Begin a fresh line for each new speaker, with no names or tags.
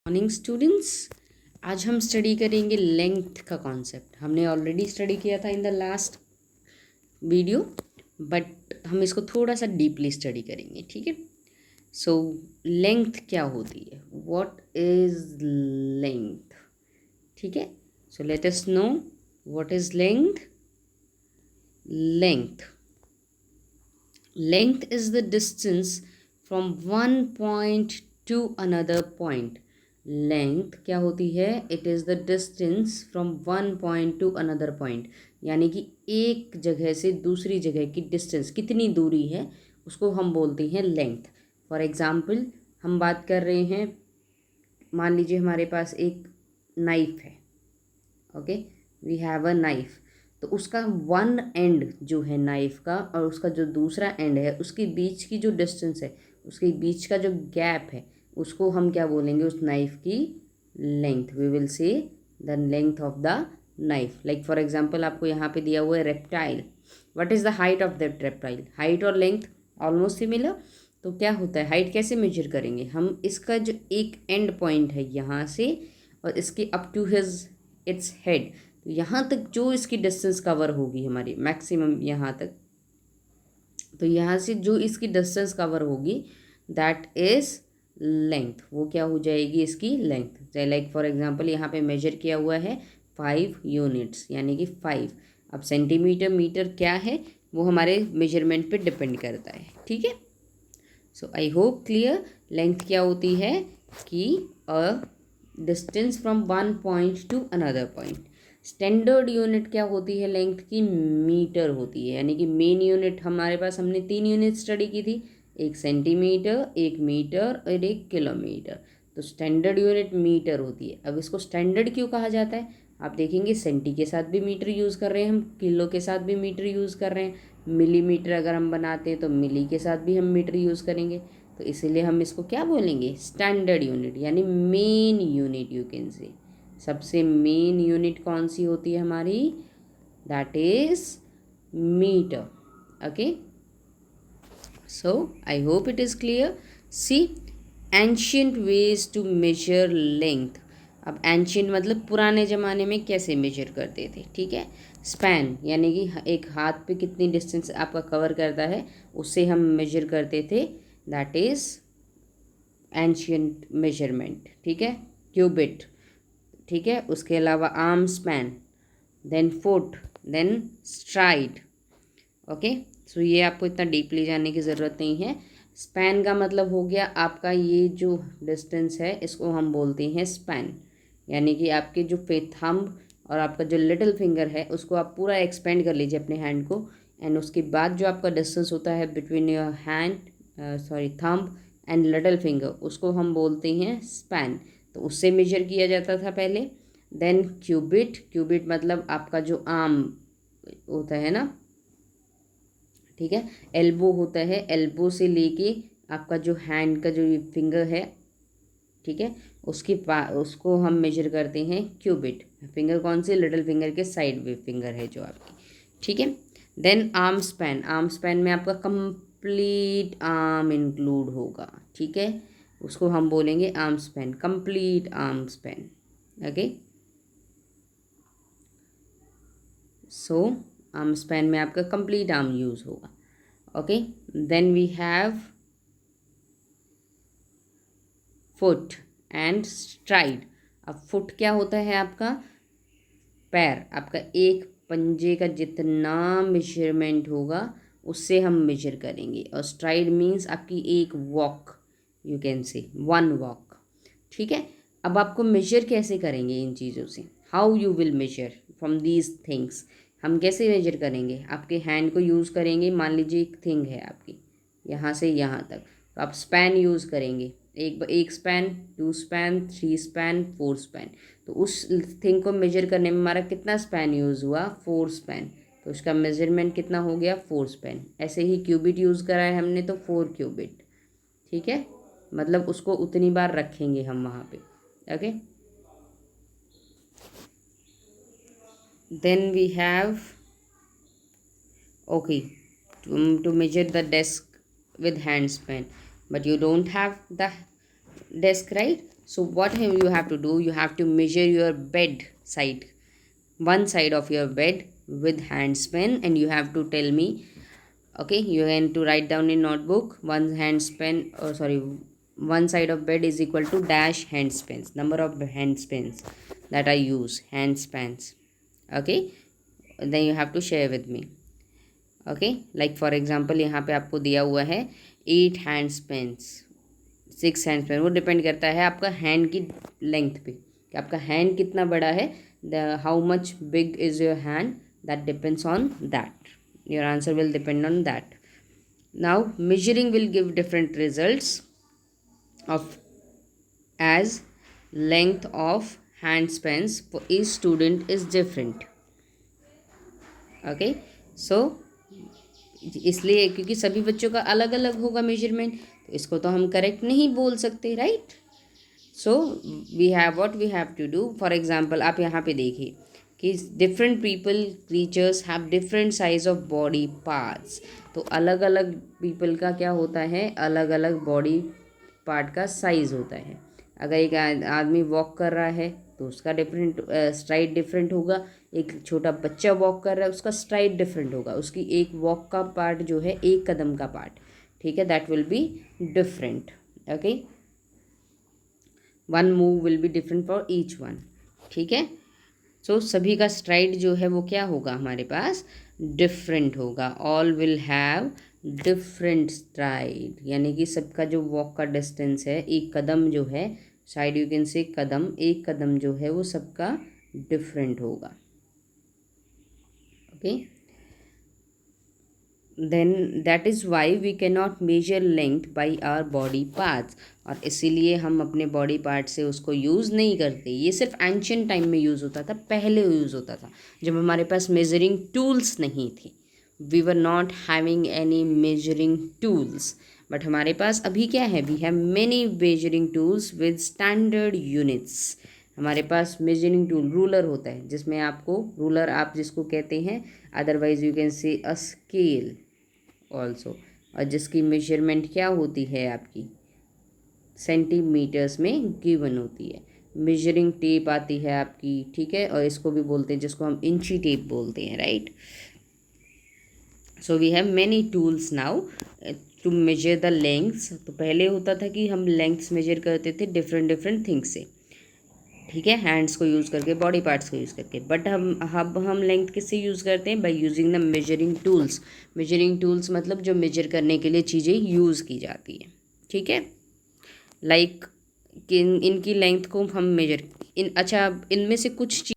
Morning students, आज हम study करेंगे लेंथ का कॉन्सेप्ट। हमने ऑलरेडी स्टडी किया था in the last video, but हम इसको थोड़ा सा डीपली स्टडी करेंगे। ठीक है, सो लेंथ क्या होती है, व्हाट इज लेंथ। ठीक है, so let us know what is length. Length length is the distance from one point two another point. Length क्या होती है, it is the distance from one point two another point, यानी कि एक जगह से दूसरी जगह की डिस्टेंस कितनी दूरी है उसको हम बोलते हैं लेंथ। फॉर एग्ज़ाम्पल हम बात कर रहे हैं, मान लीजिए हमारे पास एक नाइफ है। Okay, we have a knife, तो उसका वन एंड जो है नाइफ का और उसका जो दूसरा एंड है उसके बीच की जो डिस्टेंस है, उसके बीच का जो गैप है, उसको हम क्या बोलेंगे, उस नाइफ की length. We will say the length of the knife. Like for example आपको यहाँ पे दिया हुआ है reptile. What is the height of that reptile. Height और लेंथ ऑलमोस्ट सिमिलर, तो क्या होता है, हाइट कैसे मेजर करेंगे हम, इसका जो एक एंड पॉइंट है यहाँ से और इसके up to his its head, तो यहाँ तक जो इसकी डिस्टेंस कवर होगी हमारी मैक्सिमम यहाँ तक, तो यहाँ से जो इसकी डिस्टेंस कवर होगी दैट इज़ लेंथ। वो क्या हो जाएगी, इसकी लेंथ। लाइक फॉर एग्जांपल यहाँ पे मेजर किया हुआ है 5 यूनिट्स, यानी कि 5। अब सेंटीमीटर मीटर क्या है वो हमारे मेजरमेंट पे डिपेंड करता है। ठीक है, सो आई होप क्लियर। लेंथ क्या होती है कि a distance from one point two another point. Standard unit क्या होती है लेंथ की, मीटर होती है, यानी कि मेन यूनिट हमारे पास, हमने 3 यूनिट स्टडी की थी, एक सेंटीमीटर, एक मीटर और एक किलोमीटर। तो स्टैंडर्ड यूनिट मीटर होती है। अब इसको स्टैंडर्ड क्यों कहा जाता है, आप देखेंगे सेंटी के साथ भी मीटर यूज़ कर रहे हैं हम, किलो के साथ भी मीटर यूज़ कर रहे हैं, मिलीमीटर अगर हम बनाते हैं तो मिली के साथ भी हम मीटर यूज़ करेंगे। तो इसीलिए हम इसको क्या बोलेंगे, स्टैंडर्ड यूनिट, यानी main unit you can say. सबसे मेन यूनिट कौन सी होती है हमारी, that is metre. Okay, so I hope it is clear. See ancient ways to measure length. अब एंशियंट मतलब पुराने ज़माने में कैसे मेजर करते थे। ठीक है, स्पैन यानी कि एक हाथ पे कितनी डिस्टेंस आपका कवर करता है उससे हम मेजर करते थे, दैट इज़ एंशियंट मेजरमेंट। ठीक है, क्यूबिट। ठीक है, उसके अलावा arm span, then foot, then stride. Okay, so ये आपको इतना डीपली जानने की ज़रूरत नहीं है। स्पैन का मतलब हो गया आपका ये जो डिस्टेंस है इसको हम बोलते हैं स्पैन, यानी कि आपके जो थंब और आपका जो लिटिल फिंगर है उसको आप पूरा एक्सपेंड कर लीजिए अपने हैंड को, एंड उसके बाद जो आपका डिस्टेंस होता है between your hand, thumb and little finger, उसको हम बोलते हैं स्पैन। तो उससे मेजर किया जाता था पहले। Then qubit. क्यूबिट मतलब आपका जो आर्म होता है ना, ठीक है, एल्बो होता है, एल्बो से लेके आपका जो हैंड का जो ये फिंगर है, ठीक है, उसको हम मेजर करते हैं क्यूबिट। फिंगर कौन से, लिटिल फिंगर के साइड में फिंगर है जो आपकी। ठीक है, then arm span. Arm span में आपका कंप्लीट आर्म इंक्लूड होगा। ठीक है, उसको हम बोलेंगे arm span, complete arm span. Okay, so arm span में आपका कंप्लीट आर्म यूज़ होगा। Okay, then we have foot and stride. अब फुट क्या होता है आपका, पैर, आपका एक पंजे का जितना मेजरमेंट होगा उससे हम मेजर करेंगे। और स्ट्राइड मीन्स आपकी एक वॉक, यू कैन से वन वॉक। ठीक है, अब आपको मेजर कैसे करेंगे इन चीज़ों से, how you will measure from these things. हम कैसे मेजर करेंगे, आपके हैंड को यूज़ करेंगे। मान लीजिए एक थिंग है आपकी यहाँ से यहाँ तक, तो आप स्पैन यूज़ करेंगे, एक स्पैन, 2 स्पैन, 3 स्पैन, 4 स्पैन। तो उस थिंग को मेजर करने में हमारा कितना स्पैन यूज़ हुआ, 4 स्पैन, तो उसका मेजरमेंट कितना हो गया, 4 स्पैन। ऐसे ही क्यूबिट यूज़ करा है हमने तो 4 क्यूबिट। ठीक है, मतलब उसको उतनी बार रखेंगे हम वहाँ पे। Okay, then we have, okay, to measure the desk with hand span, but you don't have the desk, right? So what you have to do, you have to measure your bed side, one side of your bed with hand span, and you have to tell me. Okay, you can to write down in notebook, one hand span, or sorry, one side of bed is equal to dash hand spans, number of hand spans that I use, hand spans. Okay, then you have to share with me. Okay, like for example यहाँ पे आपको दिया हुआ है 8 hand Spence, 6 hand Spain. वो depend करता है आपका हैंड की लेंथ पे कि आपका हैंड कितना बड़ा है, the how much big is your hand, that depends on that, your answer will depend on that. Now measuring will give different results of as length of hand spans for each student is different. Okay, so इसलिए क्योंकि सभी बच्चों का अलग अलग होगा measurement, तो इसको तो हम करेक्ट नहीं बोल सकते, right. So we have what we have to do. For example आप यहाँ पे देखिए कि different people creatures have different size of body parts. तो अलग अलग पीपल का क्या होता है, अलग अलग बॉडी पार्ट का साइज होता है. अगर एक आदमी वॉक कर रहा है तो उसका डिफरेंट स्ट्राइड डिफरेंट होगा. एक छोटा बच्चा वॉक कर रहा है, उसका स्ट्राइड डिफरेंट होगा. उसकी एक वॉक का पार्ट जो है, एक कदम का पार्ट, ठीक है, that will be different. Okay, one move will be different for each one. ठीक है, सो सभी का स्ट्राइड जो है वो क्या होगा हमारे पास, डिफरेंट होगा. All will have different STRIDE, यानी कि सबका जो वॉक का डिस्टेंस है, एक कदम जो है, साइड यू कैन से कदम, एक कदम जो है वो सबका डिफरेंट होगा. Okay, then that is why we can not measure length by our body parts. और इसीलिए हम अपने बॉडी पार्ट से उसको यूज़ नहीं करते. ये सिर्फ एंशियंट टाइम में यूज़ होता था, पहले यूज़ होता था जब हमारे पास मेजरिंग टूल्स नहीं थे. We were not having any measuring tools. But हमारे पास अभी क्या है, we have many measuring tools with standard units. हमारे पास मेजरिंग टूल रूलर होता है, जिसमें आपको रूलर आप जिसको कहते हैं, अदरवाइज यू कैन से अ स्केल ऑल्सो, और जिसकी मेजरमेंट क्या होती है आपकी सेंटीमीटर्स में गिवन होती है. मेजरिंग टेप आती है आपकी, ठीक है, और इसको भी बोलते हैं, जिसको हम इंची टेप बोलते हैं, right. So we have many tools now to measure the lengths. तो पहले होता था कि हम लेंथ्स मेजर करते थे डिफरेंट डिफरेंट थिंग्स से, ठीक है, हैंड्स को यूज़ करके, बॉडी पार्ट्स को यूज़ करके. बट हम लेंथ किससे यूज़ करते हैं, by using the measuring tools. Measuring tools मतलब जो मेजर करने के लिए चीज़ें यूज़ की जाती हैं, ठीक है. लाइक इनकी लेंथ को हम मेजर अच्छा, इनमें से कुछ